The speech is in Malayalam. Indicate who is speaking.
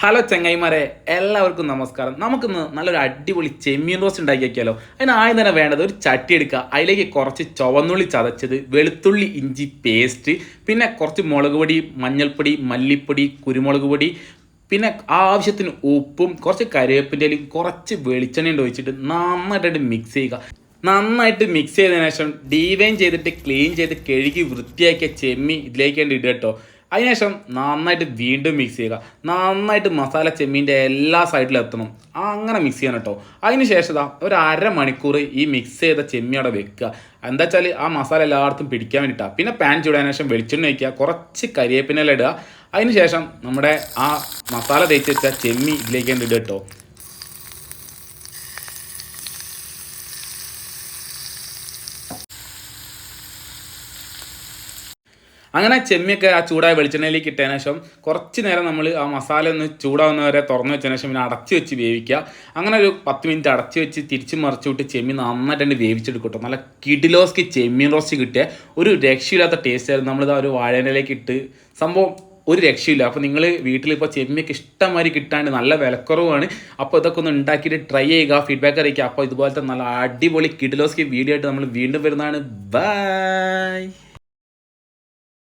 Speaker 1: ഹലോ ചെങ്ങൈമാരെ, എല്ലാവർക്കും നമസ്കാരം. നമുക്കിന്ന് നല്ലൊരു അടിപൊളി ചെമ്മീൻ റോസ്റ്റ് ഉണ്ടാക്കി വയ്ക്കാമല്ലോ. അതിന് ആദ്യം തന്നെ വേണ്ടത് ഒരു ചട്ടി എടുക്കുക, അതിലേക്ക് കുറച്ച് ചുവന്നുള്ളി ചതച്ചത്, വെളുത്തുള്ളി ഇഞ്ചി പേസ്റ്റ്, പിന്നെ കുറച്ച് മുളക് പൊടി, മഞ്ഞൾപ്പൊടി, മല്ലിപ്പൊടി, കുരുമുളക് പൊടി, പിന്നെ ആവശ്യത്തിന് ഉപ്പും കുറച്ച് കറിവേപ്പിൻ്റെയും കുറച്ച് വെളിച്ചെണ്ണയും ഒഴിച്ചിട്ട് നന്നായിട്ട് മിക്സ് ചെയ്യുക. നന്നായിട്ട് മിക്സ് ചെയ്തതിനു ശേഷം ഡീവൈൻ ചെയ്തിട്ട് ക്ലീൻ ചെയ്ത് കഴുകി വൃത്തിയാക്കിയ ചെമ്മീൻ ഇതിലേക്ക് വേണ്ടി ഇടുക കേട്ടോ. അതിനുശേഷം നന്നായിട്ട് വീണ്ടും മിക്സ് ചെയ്യുക. നന്നായിട്ട് മസാല ചെമ്മീൻ്റെ എല്ലാ സൈഡിലും എത്തണം. അങ്ങനെ മിക്സ് ചെയ്യണം കേട്ടോ. അതിന് ശേഷം ഒരു അരമണിക്കൂർ ഈ മിക്സ് ചെയ്ത ചെമ്മീൻ അവിടെ വെക്കുക. എന്താ വെച്ചാൽ ആ മസാല എല്ലായിടത്തും പിടിക്കാൻ വേണ്ടിയിട്ടാണ്. പിന്നെ പാൻ ചൂടാൻ ശേഷം വെളിച്ചെണ്ണ ഒഴിക്കുക, കുറച്ച് കരിവേപ്പിനെല്ലാം ഇടുക. അതിന് ശേഷം നമ്മുടെ ആ മസാല തേച്ച് വെച്ച ചെമ്മീൻ ഇതിലേക്ക് ഇടുക കേട്ടോ. അങ്ങനെ ചെമ്മിയൊക്കെ ആ ചൂടായ വെളിച്ചെണ്ണയിലേക്ക് ഇട്ടതിന് ശേഷം കുറച്ച് നേരം നമ്മൾ ആ മസാല ഒന്ന് ചൂടാവുന്നവരെ തുറന്ന് വെച്ചതിന് ശേഷം പിന്നെ അടച്ച് വെച്ച് വേവിക്കുക. അങ്ങനെ ഒരു 10 മിനിറ്റ് അടച്ച് വെച്ച് തിരിച്ച് മറിച്ച് വിട്ട് ചെമ്മീൻ നന്നായിട്ട് വേവിച്ചെടുക്കും കേട്ടോ. നല്ല കിഡിലോസ്ക്ക് ചെമ്മീൻ റോസ്റ്റ് കിട്ടിയ ഒരു രക്ഷയില്ലാത്ത ടേസ്റ്റ് ആയിരുന്നു. നമ്മളിത് ഒരു വാഴയിലേക്ക് ഇട്ട് സംഭവം ഒരു രക്ഷയില്ല. അപ്പോൾ നിങ്ങൾ വീട്ടിലിപ്പോൾ ചെമ്മിയൊക്കെ ഇഷ്ടംമാതിരി കിട്ടാണ്ട് നല്ല വിലക്കുറവാണ്. അപ്പോൾ ഇതൊക്കെ ഒന്ന് ഉണ്ടാക്കിയിട്ട് ട്രൈ ചെയ്യുക, ഫീഡ്ബാക്ക് അറിയിക്കുക. അപ്പോൾ ഇതുപോലത്തെ നല്ല അടിപൊളി കിഡിലോസ്ക്ക് വീഡിയോ ആയിട്ട് നമ്മൾ വീണ്ടും വരുന്നതാണ്. ബൈ.